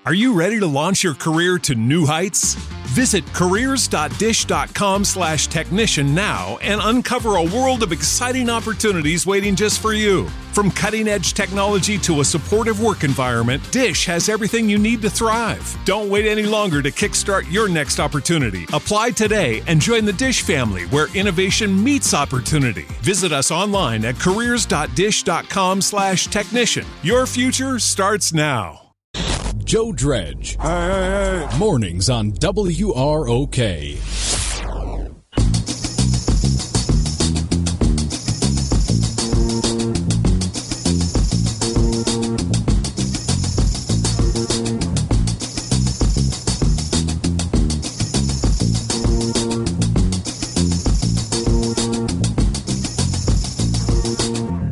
Are you ready to launch your career to new heights? Visit careers.dish.com/technician now and uncover a world of exciting opportunities waiting just for you. From cutting-edge technology to a supportive work environment, Dish has everything you need to thrive. Don't wait any longer to kickstart your next opportunity. Apply today and join the Dish family where innovation meets opportunity. Visit us online at careers.dish.com/technician. Your future starts now. Joe Dredge. Mornings on WROK.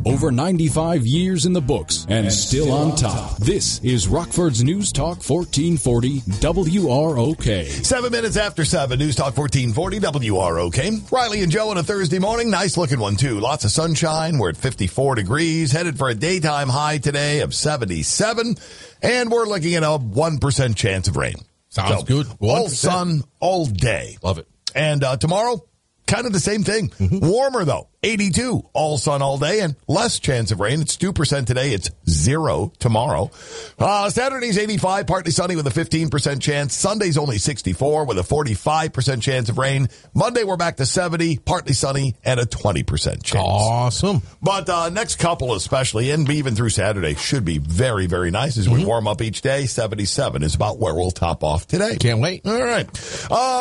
Over 95 years in the books and still on top. This is Rockford's News Talk 1440 WROK. 7 minutes after 7, News Talk 1440 WROK. Riley and Joe on a Thursday morning. Nice looking one, too. Lots of sunshine. We're at 54 degrees. Headed for a daytime high today of 77. And we're looking at a 1% chance of rain. Sounds good. 1%. All sun, all day. Love it. And tomorrow, kind of the same thing. Warmer, though. 82, all sun all day, and less chance of rain. It's 2% today. It's 0 tomorrow. Saturday's 85, partly sunny with a 15% chance. Sunday's only 64 with a 45% chance of rain. Monday, we're back to 70, partly sunny, and a 20% chance. Awesome. But next couple especially, and even through Saturday, should be very, very nice as we warm up each day. 77 is about where we'll top off today. Can't wait. All right.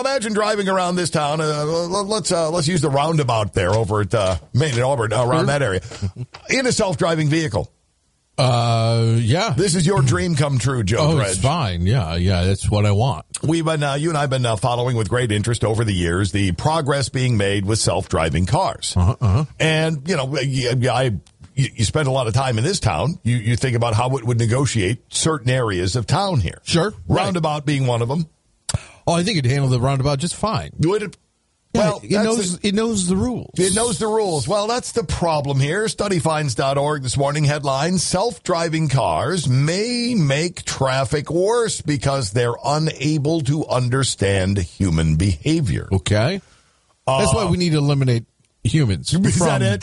Imagine driving around this town. Let's use the roundabout there over at Main and Auburn, around that area, in a self-driving vehicle. Yeah. This is your dream come true, Joe Dredge. It's fine. Yeah, that's what I want. We've been, you and I have been following with great interest over the years the progress being made with self-driving cars. And, you spend a lot of time in this town. You think about how it would negotiate certain areas of town here. Sure. Roundabout being one of them. Oh, I think it'd handle the roundabout just fine. Would it? Well, it knows the rules. It knows the rules. Well, that's the problem here. Studyfinds.org this morning headline, self-driving cars may make traffic worse because they're unable to understand human behavior. Okay. That's why we need to eliminate humans from driving.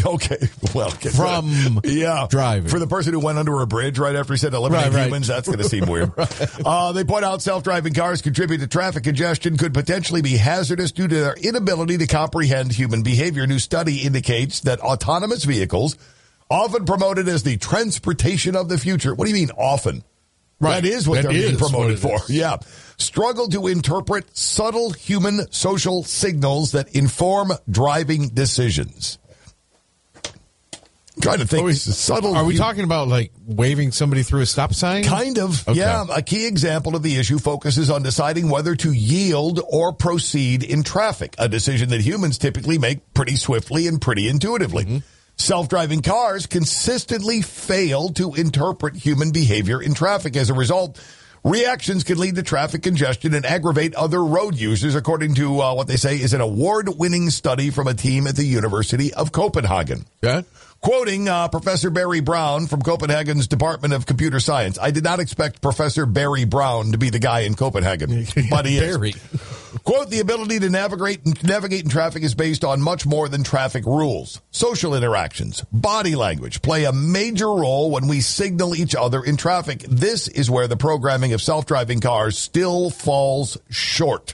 Okay. Well, driving. For the person who went under a bridge right after he said eliminate humans, that's going to seem weird. They point out self-driving cars contribute to traffic congestion, could potentially be hazardous due to their inability to comprehend human behavior. New study indicates that autonomous vehicles, often promoted as the transportation of the future. What do you mean often? Right. That is what they're being promoted for. Yeah. Struggle to interpret subtle human social signals that inform driving decisions. I'm trying to think. Are we talking about like waving somebody through a stop sign? Kind of. Okay. Yeah. A key example of the issue focuses on deciding whether to yield or proceed in traffic, a decision that humans typically make pretty swiftly and pretty intuitively. Self-driving cars consistently fail to interpret human behavior in traffic. As a result, reactions can lead to traffic congestion and aggravate other road users, according to what they say is an award-winning study from a team at the University of Copenhagen. Yeah. Quoting Professor Barry Brown from Copenhagen's Department of Computer Science. I did not expect Professor Barry Brown to be the guy in Copenhagen, but he is. Quote, the ability to navigate in traffic is based on much more than traffic rules. Social interactions, body language play a major role when we signal each other in traffic. This is where the programming of self-driving cars still falls short.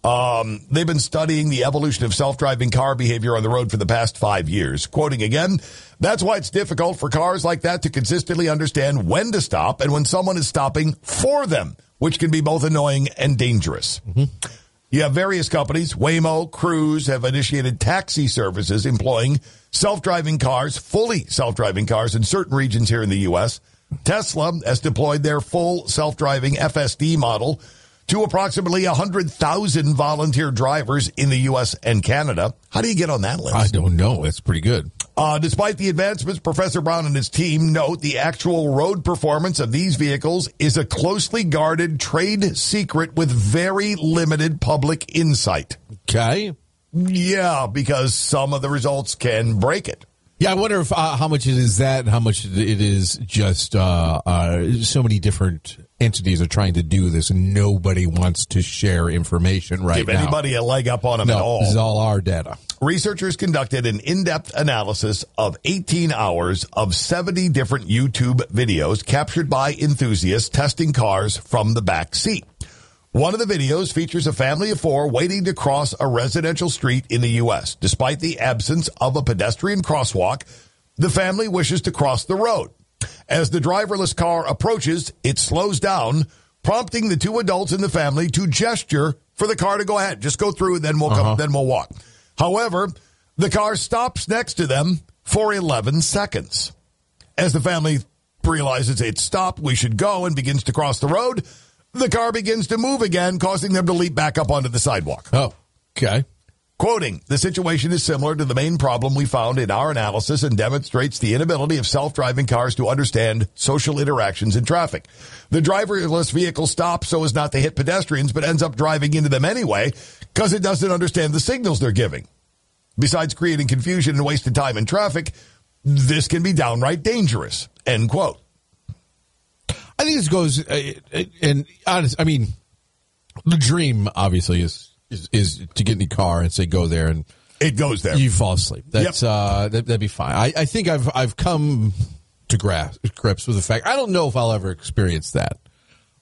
They've been studying the evolution of self-driving car behavior on the road for the past 5 years. Quoting again, that's why it's difficult for cars like that to consistently understand when to stop and when someone is stopping for them, which can be both annoying and dangerous. You have various companies, Waymo, Cruise, have initiated taxi services employing self-driving cars, fully self-driving cars in certain regions here in the U.S. Tesla has deployed their full self-driving FSD model to approximately 100,000 volunteer drivers in the U.S. and Canada. How do you get on that list? I don't know. That's pretty good. Despite the advancements, Professor Brown and his team note the actual road performance of these vehicles is a closely guarded trade secret with very limited public insight. Okay. Yeah, because some of the results can break it. Yeah, I wonder if how much it is that and how much it is just so many different entities are trying to do this and nobody wants to share information right now. Give anybody a leg up on them at all. This is all our data. Researchers conducted an in-depth analysis of 18 hours of 70 different YouTube videos captured by enthusiasts testing cars from the back seat. One of the videos features a family of 4 waiting to cross a residential street in the U.S. Despite the absence of a pedestrian crosswalk, the family wishes to cross the road. As the driverless car approaches, it slows down, prompting the 2 adults in the family to gesture for the car to go ahead. Just go through, then we'll walk. However, the car stops next to them for 11 seconds. As the family realizes it's stopped, we should go, and begins to cross the road, the car begins to move again, causing them to leap back up onto the sidewalk. Oh, okay. Quoting, the situation is similar to the main problem we found in our analysis and demonstrates the inability of self-driving cars to understand social interactions in traffic. The driverless vehicle stops so as not to hit pedestrians, but ends up driving into them anyway because it doesn't understand the signals they're giving. Besides creating confusion and wasted time in traffic, this can be downright dangerous. End quote. I think this goes, and honest, I mean, the dream obviously is to get in the car and say go there, and it goes there. You fall asleep. That's that'd be fine. I think I've come to grips with the fact I don't know if I'll ever experience that.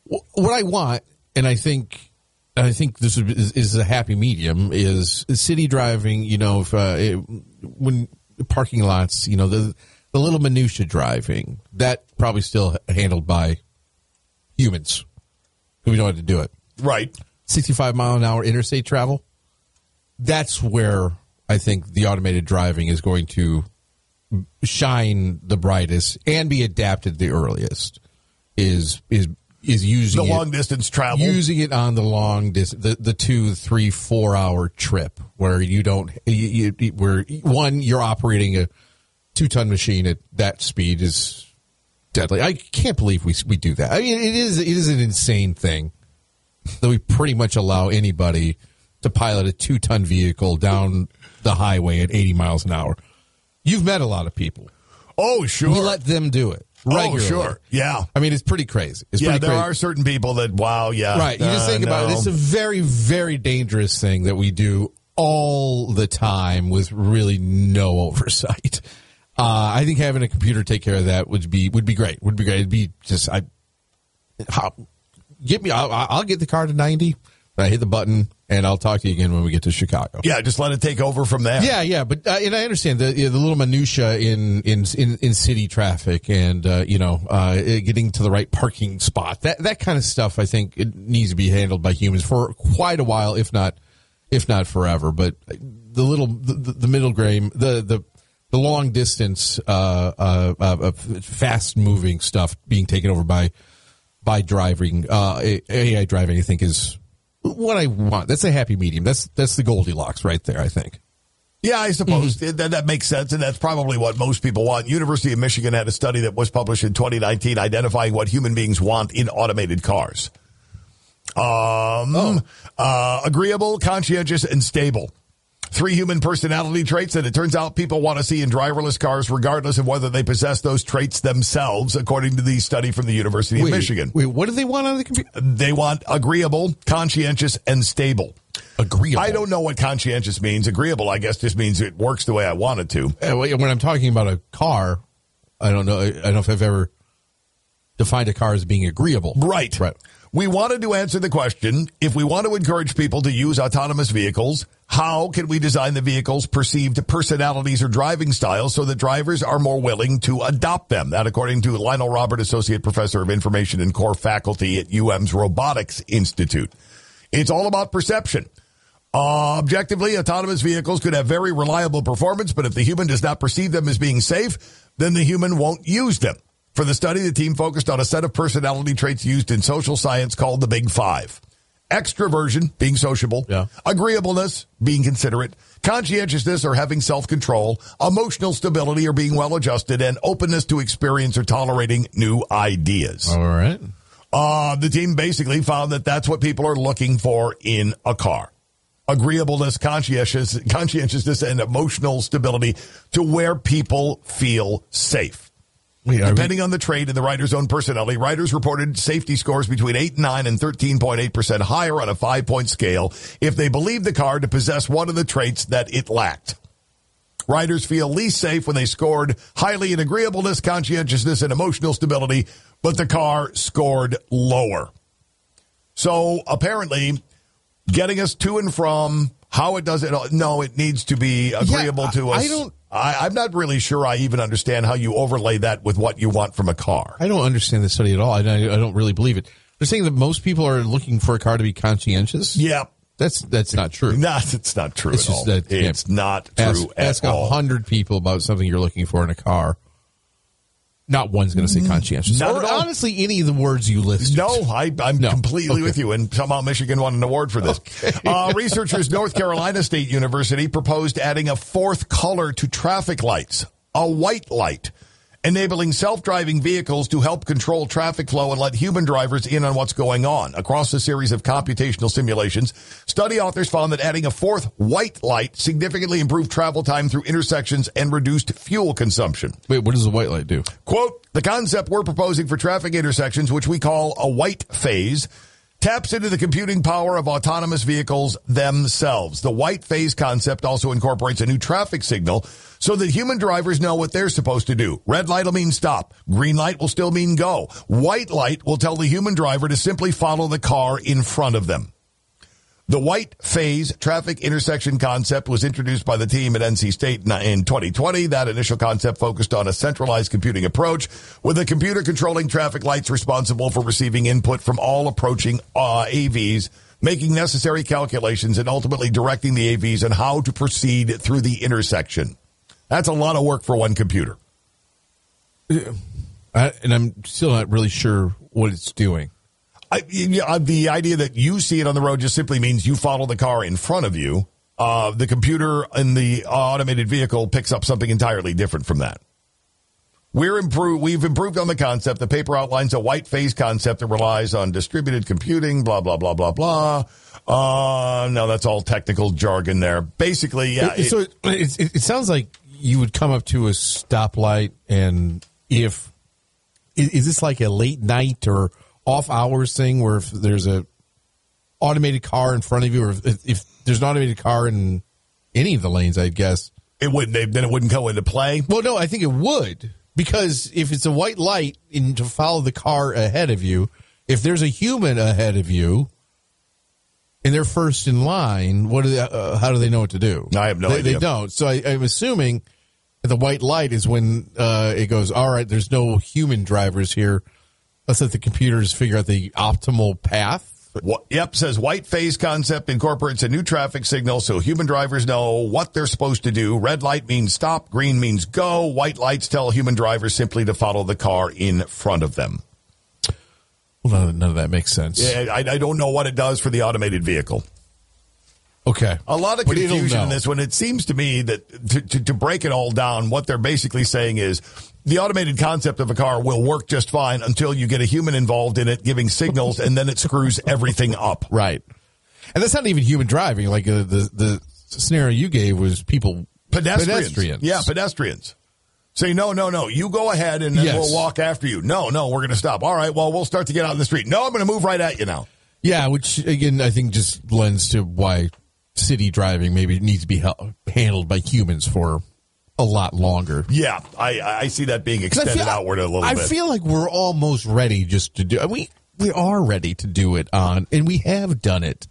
What I want, and I think this is a happy medium, is city driving. You know, when parking lots, you know, the little minutia driving, that probably still handled by humans who know how to do it. Right. 65-mile-an-hour interstate travel, that's where I think the automated driving is going to shine the brightest and be adapted the earliest, is using the long-distance travel. Using it on the long distance, the 2, 3, 4 hour trip where you don't, where one, you're operating a 2-ton machine at that speed is deadly. I can't believe we do that. I mean, it is an insane thing that we pretty much allow anybody to pilot a 2-ton vehicle down the highway at 80 miles an hour. You've met a lot of people. Oh, sure. We let them do it regularly. Oh, sure. Yeah. I mean, it's pretty crazy. There are certain people that, wow, yeah. Right. You just think about it. It's a very, very dangerous thing that we do all the time with really no oversight. I think having a computer take care of that would be great. It'd be just I'll get the car to 90. I hit the button, and I'll talk to you again when we get to Chicago. Yeah, just let it take over from there. Yeah, but and I understand the little minutia in city traffic and getting to the right parking spot. That kind of stuff, I think, it needs to be handled by humans for quite a while, if not forever. But the middle game, the long distance, fast moving stuff being taken over by driving, AI driving, I think is what I want. That's a happy medium. That's the Goldilocks right there, I think. Yeah, I suppose that makes sense, and that's probably what most people want. University of Michigan had a study that was published in 2019 identifying what human beings want in automated cars. Agreeable, conscientious, and stable. 3 human personality traits that it turns out people want to see in driverless cars regardless of whether they possess those traits themselves, according to the study from the University of Michigan. Wait, what do they want on the computer? They want agreeable, conscientious, and stable. Agreeable? I don't know what conscientious means. Agreeable, I guess, just means it works the way I want it to. When I'm talking about a car, I don't know if I've ever defined a car as being agreeable. Right. We wanted to answer the question, if we want to encourage people to use autonomous vehicles, how can we design the vehicle's perceived personalities or driving styles so that drivers are more willing to adopt them? That, according to Lionel Robert, Associate Professor of Information and Core Faculty at UM's Robotics Institute. It's all about perception. Objectively, autonomous vehicles could have very reliable performance, but if the human does not perceive them as being safe, then the human won't use them. For the study, the team focused on a set of personality traits used in social science called the Big Five. Extroversion, being sociable. Yeah. Agreeableness, being considerate. Conscientiousness, or having self-control. Emotional stability, or being well-adjusted. And openness to experience or tolerating new ideas. All right. The team basically found that that's what people are looking for in a car. agreeableness, conscientiousness, and emotional stability to where people feel safe. Depending on the trade and the rider's own personality, riders reported safety scores between 8.9 and 13.8% higher on a 5-point scale if they believed the car to possess one of the traits that it lacked. Riders feel least safe when they scored highly in agreeableness, conscientiousness, and emotional stability, but the car scored lower. So apparently, getting us to and from, how it does it, no, it needs to be agreeable to us. I'm not really sure I even understand how you overlay that with what you want from a car. I don't understand the study at all. I don't really believe it. They're saying that most people are looking for a car to be conscientious. Yeah. That's not true. It's not true at all. It's not true at all. Ask 100 people about something you're looking for in a car. Not one's going to say conscientious. Or honestly, any of the words you listed. No, I'm completely with you. And somehow Michigan won an award for this. Okay. Researchers North Carolina State University proposed adding a fourth color to traffic lights, a white light, enabling self-driving vehicles to help control traffic flow and let human drivers in on what's going on. Across a series of computational simulations, study authors found that adding a fourth white light significantly improved travel time through intersections and reduced fuel consumption. Wait, what does the white light do? Quote, the concept we're proposing for traffic intersections, which we call a white phase, taps into the computing power of autonomous vehicles themselves. The white phase concept also incorporates a new traffic signal so that human drivers know what they're supposed to do. Red light will mean stop. Green light will still mean go. White light will tell the human driver to simply follow the car in front of them. The white phase traffic intersection concept was introduced by the team at NC State in 2020. That initial concept focused on a centralized computing approach with a computer controlling traffic lights responsible for receiving input from all approaching AVs, making necessary calculations, and ultimately directing the AVs on how to proceed through the intersection. That's a lot of work for one computer. And I'm still not really sure what it's doing. The idea that you see it on the road just simply means you follow the car in front of you. The computer in the automated vehicle picks up something entirely different from that. We've improved on the concept. The paper outlines a white phase concept that relies on distributed computing, blah, blah, blah, blah, blah. No, that's all technical jargon there. Basically, yeah. It sounds like you would come up to a stoplight, and is this like a late night or off hours thing where if there's a automated car in front of you, or if there's an automated car in any of the lanes, I guess it wouldn't go into play. Well, no, I think it would, because if it's a white light to follow the car ahead of you, if there's a human ahead of you and they're first in line, how do they know what to do? I have no idea. They don't. So I'm assuming the white light is when it goes, all right, there's no human drivers here. Let's let the computers figure out the optimal path. Says white phase concept incorporates a new traffic signal so human drivers know what they're supposed to do. Red light means stop. Green means go. White lights tell human drivers simply to follow the car in front of them. Well, none of that makes sense. Yeah, I don't know what it does for the automated vehicle. Okay. A lot of confusion in this one. It seems to me that to break it all down, what they're basically saying is the automated concept of a car will work just fine until you get a human involved in it giving signals, and then it screws everything up. Right. And that's not even human driving. Like the scenario you gave was pedestrians. Yeah, pedestrians. Say, no, you go ahead and then we'll walk after you. No, we're going to stop. All right, well, we'll start to get out in the street. No, I'm going to move right at you now. Yeah, which, again, I think just lends to why city driving maybe needs to be handled by humans for a lot longer. Yeah, I see that being extended outward a little bit. I feel like we're almost ready just to do it. We are ready to do it and we have done it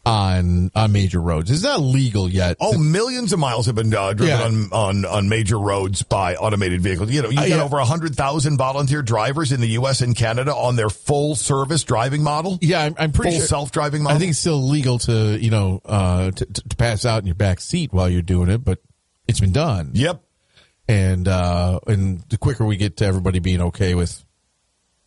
on major roads. It's not legal yet. Oh, millions of miles have been driven on major roads by automated vehicles. You got over 100,000 volunteer drivers in the U.S. and Canada on their full service driving model. Yeah, I'm pretty sure. Full self-driving model. I think it's still legal to to pass out in your back seat while you're doing it, but it's been done. Yep. And the quicker we get to everybody being okay with,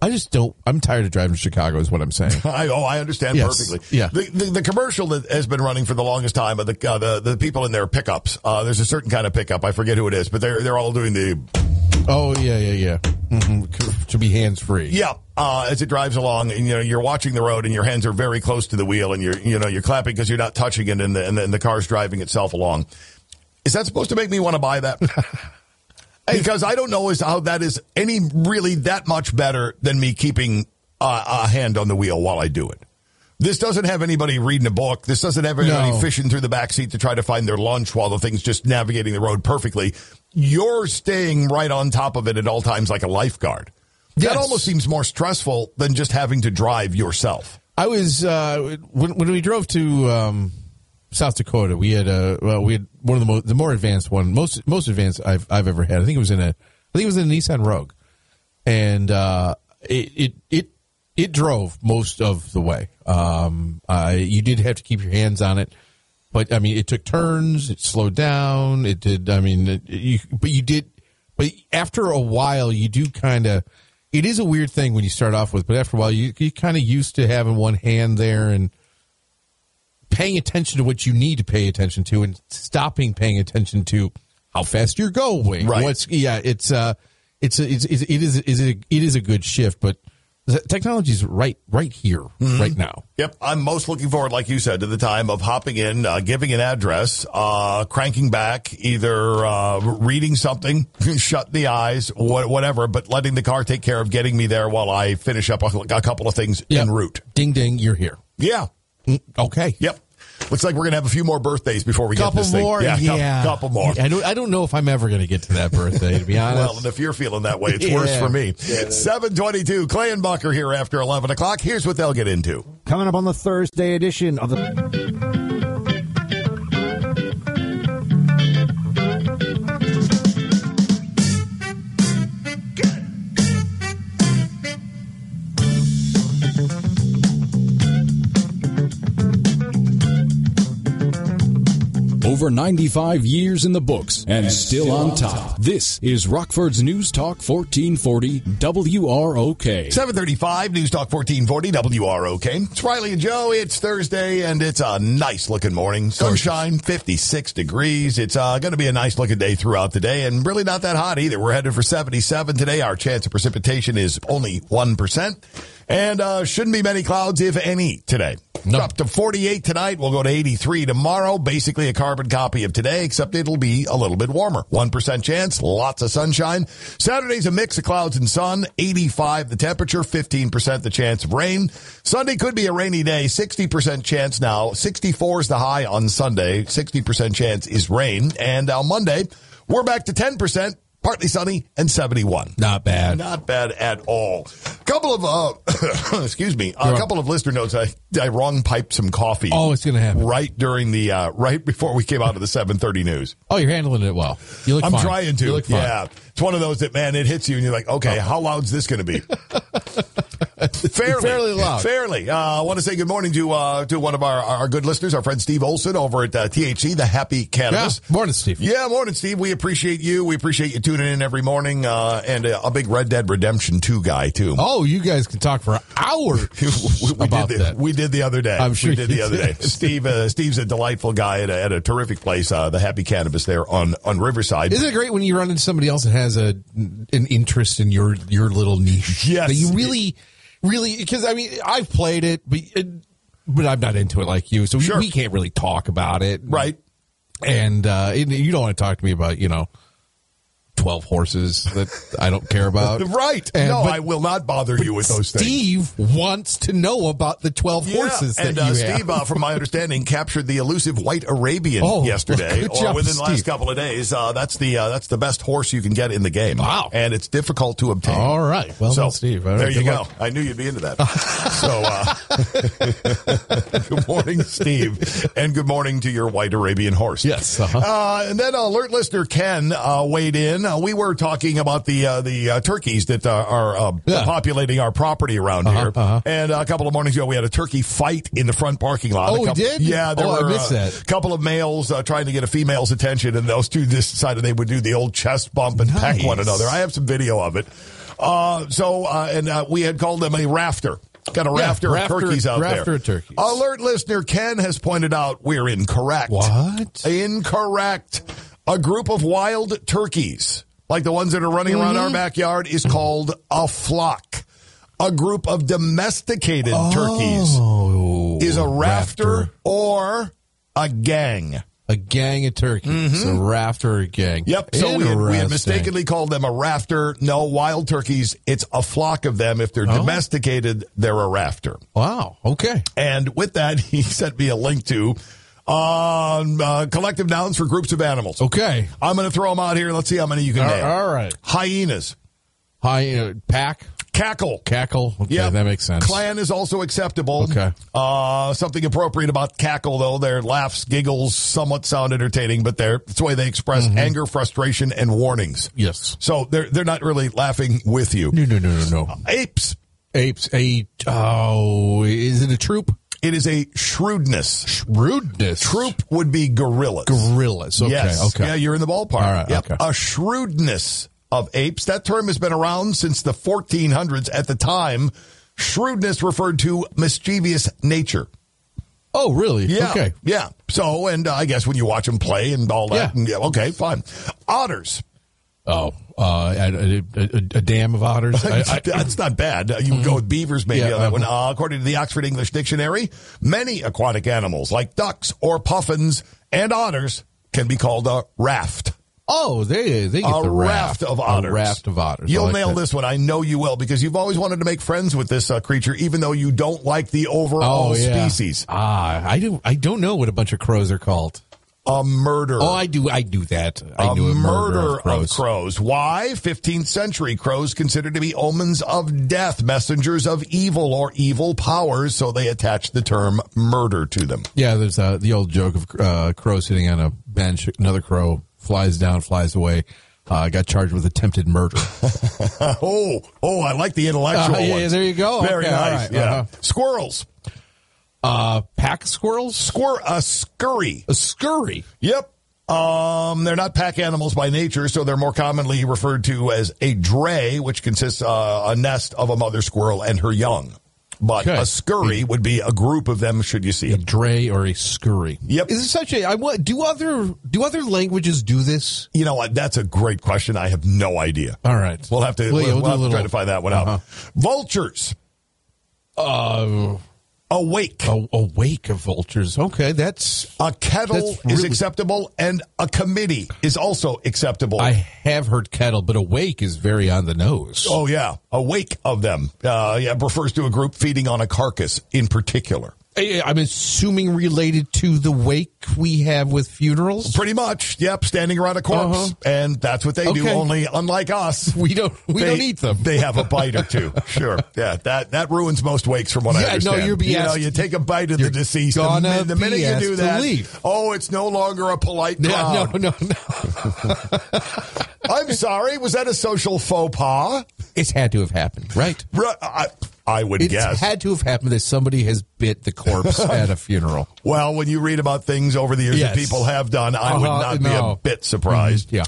I'm tired of driving to Chicago is what I'm saying. I understand perfectly. Yeah. The commercial that has been running for the longest time of the people in their pickups, there's a certain kind of pickup. I forget who it is, but they're all doing the Oh, yeah. Mm-hmm. To be hands-free. Yeah, as it drives along, and you're watching the road, and your hands are very close to the wheel, and you're clapping because you're not touching it, and the car's driving itself along. Is that supposed to make me want to buy that? Because I don't know how that is any really that much better than me keeping a hand on the wheel while I do it. This doesn't have anybody reading a book. This doesn't have anybody fishing through the backseat to try to find their lunch while the thing's just navigating the road perfectly. You're staying right on top of it at all times like a lifeguard. Yes. That almost seems more stressful than just having to drive yourself. I was when we drove to South Dakota. We had one of the more advanced one, most advanced I've ever had. I think it was in a Nissan Rogue, and it drove most of the way. You did have to keep your hands on it, but I mean, it took turns. It slowed down. It did. I mean, but after a while, you do kind of. It is a weird thing when you start off with, but after a while, you kind of used to having one hand there and paying attention to what you need to pay attention to, and stopping paying attention to how fast you're going. Right. It is a good shift, but the technology's right here, right now. Yep. I'm most looking forward, like you said, to the time of hopping in, giving an address, cranking back, either reading something, shut the eyes, whatever, but letting the car take care of getting me there while I finish up a couple of things en route. Ding, ding, you're here. Yeah. Okay. Yep. Looks like we're going to have a few more birthdays before we get this thing. Couple more. I don't know if I'm ever going to get to that birthday, to be honest. Well, and if you're feeling that way, it's worse for me. 7:22, Clay and Buck are here after 11 o'clock. Here's what they'll get into. Coming up on the Thursday edition of the... Over 95 years in the books and still on top. This is Rockford's News Talk 1440 WROK. 7:35 News Talk 1440 WROK. It's Riley and Joe. It's Thursday, and it's a nice looking morning. Sunshine, 56 degrees. It's going to be a nice looking day throughout the day, and really not that hot either. We're headed for 77 today. Our chance of precipitation is only 1%. And shouldn't be many clouds, if any, today. No. Up to 48 tonight. We'll go to 83 tomorrow. Basically a carbon copy of today, except it'll be a little bit warmer. 1% chance, lots of sunshine. Saturday's a mix of clouds and sun. 85 the temperature, 15% the chance of rain. Sunday could be a rainy day. 60% chance now. 64 is the high on Sunday. 60% chance is rain. And on Monday, we're back to 10%. Partly sunny and 71. Not bad. Not bad at all. Couple of, excuse me, a couple of listener notes. I wrong piped some coffee. Oh, it's going to happen. Right during the, right before we came out of the 7:30 news. Oh, you're handling it well. You look I'm fine. trying to. You look fine. Yeah. It's one of those that, man, it hits you and you're like, okay, how loud's this going to be? Fairly loud. Fairly. I want to say good morning to one of our good listeners, our friend Steve Olson over at THC, the Happy Cannabis. Yeah. Morning, Steve. Yeah, morning, Steve. We appreciate you. We appreciate you tuning in every morning, and a big Red Dead Redemption 2 guy, too. Oh, you guys can talk for hours about that. We did the other day. I'm sure we did the other day. Steve's a delightful guy at a terrific place, the Happy Cannabis there on Riverside. Isn't it great when you run into somebody else that has an interest in your little niche? Yes. That you really, because I mean, I've played it, but I'm not into it like you, so we can't really talk about it. Right. And you don't want to talk to me about, 12 horses that I don't care about. Right. I will not bother you with those things. Steve wants to know about the 12 horses that you Steve, have. from my understanding, captured the elusive White Arabian yesterday, or within the last couple of days. That's the best horse you can get in the game. Wow. And it's difficult to obtain. All right. Well done, Steve. All right, there you go. I knew you'd be into that. So, good morning, Steve. And good morning to your White Arabian horse. Yes. And then alert listener Ken weighed in. We were talking about the turkeys that are populating our property around here. And a couple of mornings ago, we had a turkey fight in the front parking lot. Oh, we did? Yeah, there were I missed that. A couple of males trying to get a female's attention, and those two decided they would do the old chest bump and peck one another. I have some video of it. We had called them a rafter. Got a rafter of turkeys out there. Rafter of turkeys. Alert listener Ken has pointed out we're incorrect. What? Incorrect. A group of wild turkeys like the ones that are running around our backyard, is called a flock. A group of domesticated turkeys is a rafter or a gang. A gang of turkeys. A rafter or a gang. Yep. So we had mistakenly called them a rafter. No, wild turkeys, it's a flock of them. If they're domesticated, they're a rafter. Wow. Okay. And with that, he sent me a link to collective nouns for groups of animals. Okay. I'm going to throw them out here. Let's see how many you can name. All right. Hyenas. Pack. Cackle. Okay, yep. That makes sense. Clan is also acceptable. Okay. Something appropriate about cackle, though. Their laughs, giggles, somewhat sound entertaining, but it's the way they express anger, frustration, and warnings. Yes. So they're not really laughing with you. No. Apes. Is it a troop? It is a shrewdness. Shrewdness. Troop would be gorillas. Gorillas. Okay. Yes. Okay. Yeah, you're in the ballpark. All right. Yep. Okay. A shrewdness of apes. That term has been around since the 1400s. At the time, shrewdness referred to mischievous nature. Oh, really? Yeah. Okay. Yeah. So, and I guess when you watch them play and all that. Yeah. Okay, fine. Otters. Oh, a dam of otters. That's not bad. You can go with beavers maybe Yeah, on that one. According to the Oxford English Dictionary, many aquatic animals like ducks or puffins and otters can be called a raft. Oh, they get the raft of otters. A raft of otters. You'll like nail that. this one. I know you will, because you've always wanted to make friends with this creature, even though you don't like the overall species. I don't know what a bunch of crows are called. A murder. Oh, I do that. I a knew murder of crows. Why? 15th century crows considered to be omens of death, messengers of evil or evil powers, so they attached the term murder to them. Yeah, there's the old joke of crow sitting on a bench. Another crow flies down, flies away. Got charged with attempted murder. Oh, I like the intellectual one. Yeah, there you go. Very okay, nice. Right. Yeah. Squirrels. Pack squirrels? A scurry. A scurry. Yep. They're not pack animals by nature, so they're more commonly referred to as a dray, which consists a nest of a mother squirrel and her young. But a scurry would be a group of them, should you see a it. dray or a scurry. Yep. Is it such a? Do other languages do this? You know what? That's a great question. I have no idea. All right, we'll have to. We'll have to try to find that one out. Vultures. Awake. A wake of vultures. Okay, that's a kettle is acceptable, and a committee is also acceptable. I have heard kettle, but a wake is very on the nose. Oh yeah, a wake of them. Refers to a group feeding on a carcass in particular. I'm assuming related to the wake we have with funerals? Pretty much, yep, standing around a corpse. And that's what they do, only unlike us. We don't eat them. They have a bite or two. Sure. Yeah, that ruins most wakes from what I understand. No, you take a bite of the deceased. The minute you do that, it's no longer a polite crowd. No. I'm sorry, was that a social faux pas? It's had to have happened, right? I would guess. It's had to have happened that somebody has bit the corpse at a funeral. Well, when you read about things over the years that people have done, I would not be a bit surprised. Yeah.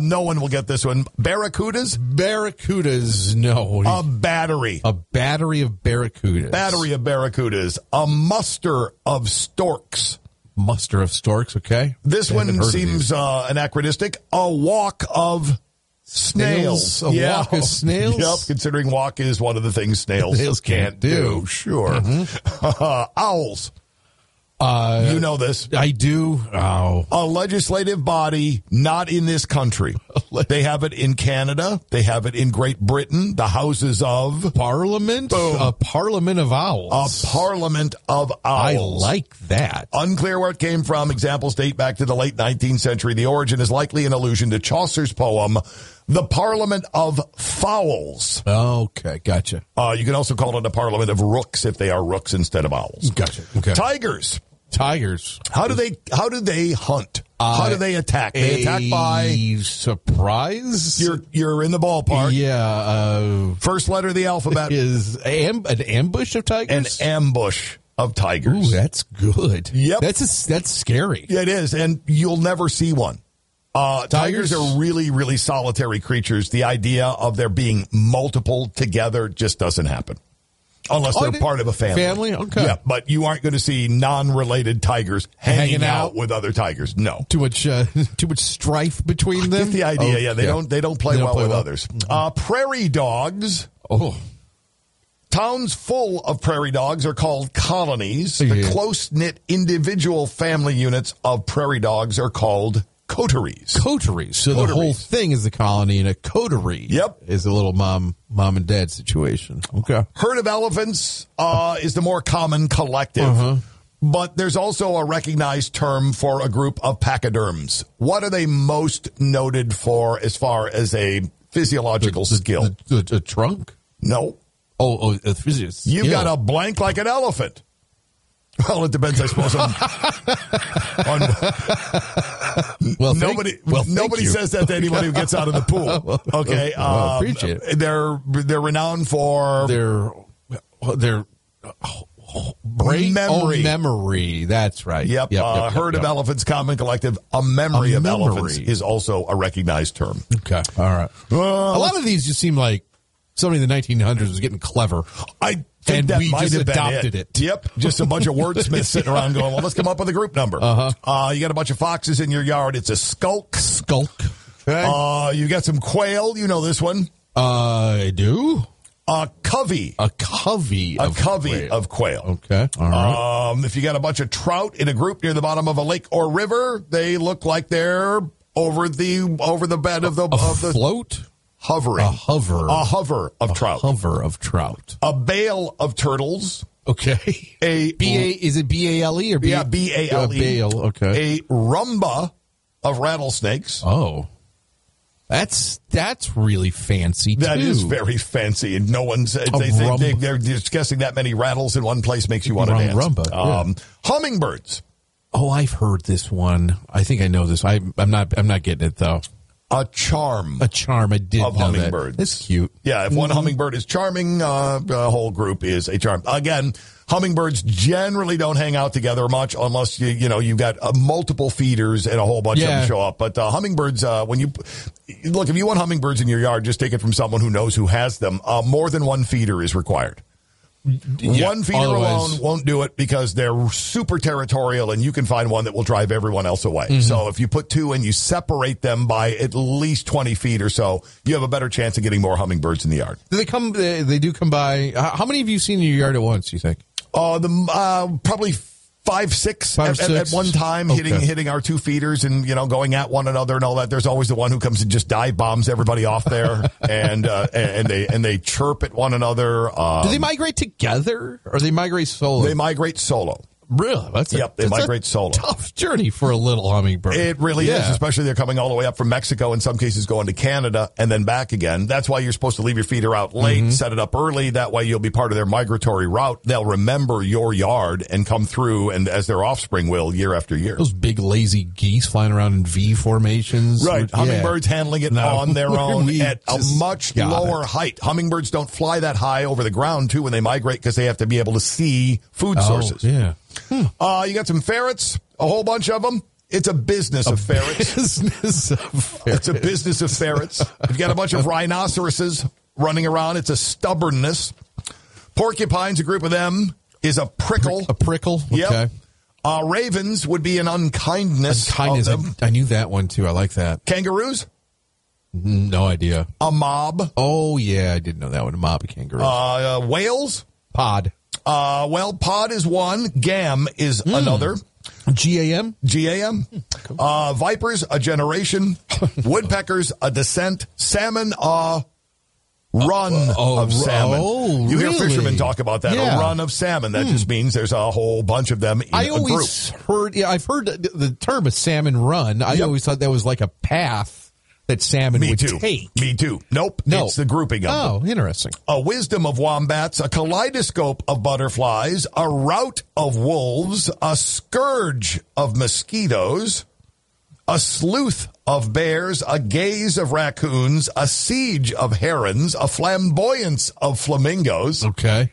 No one will get this one. Barracudas? Barracudas, no. A battery. A battery of barracudas. Battery of barracudas. A muster of storks. Muster of storks, okay. This one seems anachronistic. A walk of snails. A walk of snails? Yep, considering walk is one of the things snails can't do. Sure. Owls. You know this. I do. Oh. A legislative body not in this country. They have it in Canada. They have it in Great Britain. The Houses of Parliament? Boom. A parliament of owls. A parliament of owls. I like that. Unclear where it came from. Examples date back to the late 19th century. The origin is likely an allusion to Chaucer's poem, The Parliament of Fowls. Okay, gotcha. You can also call it a parliament of rooks if they are rooks instead of owls. Gotcha. Okay. Tigers. How do they hunt? How do they attack? They attack by surprise. You're in the ballpark. Yeah. First letter of the alphabet is an ambush of tigers. An ambush of tigers. Ooh, that's good. Yep. That's scary. Yeah, it is, and you'll never see one. Tigers are really, really solitary creatures. The idea of there being multiple together just doesn't happen. Unless they're part of a family. Family? Okay. Yeah, but you aren't going to see non-related tigers hanging out with other tigers. No. Too much strife between them? Get the idea. Yeah, they don't play well with others. Prairie dogs. Oh. Towns full of prairie dogs are called colonies. The close-knit individual family units of prairie dogs are called coteries. Coteries. So the whole thing is a colony, and a coterie is a little mom and dad situation. Okay. Herd of elephants is the more common collective. But there's also a recognized term for a group of pachyderms. What are they most noted for as far as a physiological skill? A trunk? No. Oh, a physics. You've got a blank like an elephant. Well, it depends, I suppose. Nobody says that to anybody who gets out of the pool. Okay, I appreciate it. They're renowned for their brain memory. Memory. That's right. Yep. Herd of elephants, common collective. A memory of elephants is also a recognized term. Okay. All right. A lot of these just seem like somebody in the 1900s was getting clever. I think that we might just have been adopted it. Yep, just a bunch of wordsmiths sitting around going, well, let's come up with a group number. You got a bunch of foxes in your yard. It's a skulk. Okay. You got some quail. You know this one. I do. A covey. A covey of quail. Okay. All right. If you got a bunch of trout in a group near the bottom of a lake or river, they look like they're over the bed of the float. Hovering. A hover of trout. Hover of trout. A bale of turtles. Okay. Is it B-A-L-E or B-A-L-E? Bale, okay. A rumba of rattlesnakes. Oh. That's really fancy, too. That is very fancy, and no one's... They're just guessing that many rattles in one place makes you want to dance. Rumba, hummingbirds. Oh, I've heard this one. I think I know this. I'm not getting it, though. A charm. I did of know hummingbirds. That. That's cute. Yeah, if one hummingbird is charming, the whole group is a charm. Again, hummingbirds generally don't hang out together much unless you've got multiple feeders and a whole bunch of them show up. But hummingbirds, if you want hummingbirds in your yard, just take it from someone who knows who has them. More than one feeder is required. One feeder alone won't do it because they're super territorial, and you can find one that will drive everyone else away. So if you put two and you separate them by at least 20 feet or so, you have a better chance of getting more hummingbirds in the yard. Do they come? They do come by. How many have you seen in your yard at once, you think? Probably 5, 6 at one time, hitting our 2 feeders and going at one another and all that. There's always the one who comes and just dive bombs everybody off there, and they chirp at one another. Do they migrate together or they migrate solo? They migrate solo. Really? They migrate solo. Tough journey for a little hummingbird. It really is, especially they're coming all the way up from Mexico, in some cases going to Canada and then back again. That's why you're supposed to leave your feeder out late, set it up early. That way you'll be part of their migratory route. They'll remember your yard and come through, and as their offspring will year after year. Those big lazy geese flying around in V formations. Right. Hummingbirds handling it on their own at a much lower height. Hummingbirds don't fly that high over the ground, too, when they migrate because they have to be able to see food sources. Yeah. You got some ferrets, a whole bunch of them. It's a business of ferrets. It's a business of ferrets. You've got a bunch of rhinoceroses running around. It's a stubbornness. Porcupines, a group of them, is a prickle. A prickle? Okay. Yep. Ravens would be an unkindness of them. I knew that one, too. I like that. Kangaroos? No idea. A mob. Oh, yeah, I did know that one. A mob of kangaroos. Whales? Pod. Pod is one. Gam is another. GAM? GAM. Vipers, a generation. Woodpeckers, a descent. Salmon, a run of salmon. Oh, you hear really? fishermen talk about that. Yeah. A run of salmon. That just means there's a whole bunch of them in a group. I've heard the term a salmon run. I always thought that was like a path that salmon would take. Me too. Nope. It's the grouping of them. Oh, interesting. A wisdom of wombats, a kaleidoscope of butterflies, a rout of wolves, a scourge of mosquitoes, a sleuth of bears, a gaze of raccoons, a siege of herons, a flamboyance of flamingos. Okay.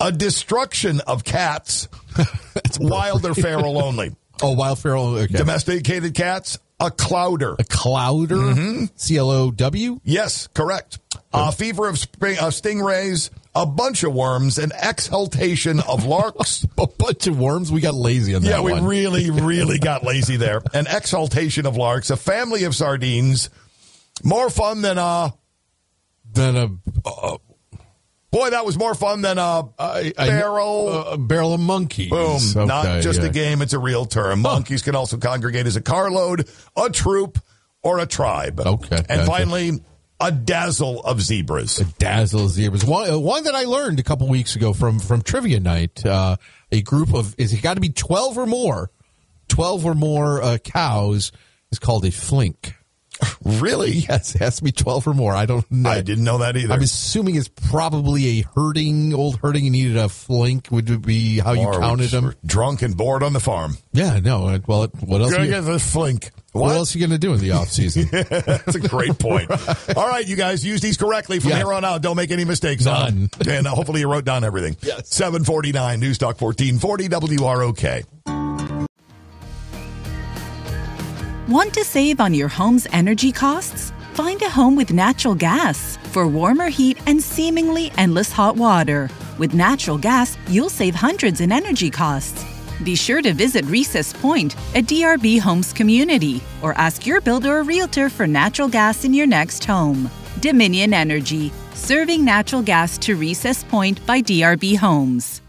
A destruction of cats, wild or feral only. Oh, wild feral. Okay. Domesticated cats. A clouder. A clouder? CLOW? Yes, correct. A fever of stingrays, a bunch of worms, an exhaltation of larks. A bunch of worms? We got lazy on that one. Yeah, we really, really got lazy there. An exhaltation of larks, a family of sardines. More fun than boy, that was more fun than a barrel of monkeys. Boom. Okay, Not just a game, it's a real term. Monkeys can also congregate as a carload, a troop, or a tribe. Okay. And finally, a dazzle of zebras. A dazzle of zebras. One that I learned a couple weeks ago from trivia night. A group of, it's got to be 12 or more. 12 or more cows is called a flink. Really? Yes, it has to be 12 or more. I don't know. I didn't know that either. I'm assuming it's probably old herding, and needed a flink, would be how you counted them. Drunk and bored on the farm. Yeah, no. Well, what else? Gonna get this flink. What else are you going to do in the off season? That's a great point. Right. All right, you guys, use these correctly from here on out. Don't make any mistakes. None. And hopefully you wrote down everything. Yes. 749 News Talk 1440 WROK. Want to save on your home's energy costs? Find a home with natural gas for warmer heat and seemingly endless hot water. With natural gas, you'll save hundreds in energy costs. Be sure to visit Recess Point, a DRB Homes community, or ask your builder or realtor for natural gas in your next home. Dominion Energy, serving natural gas to Recess Point by DRB Homes.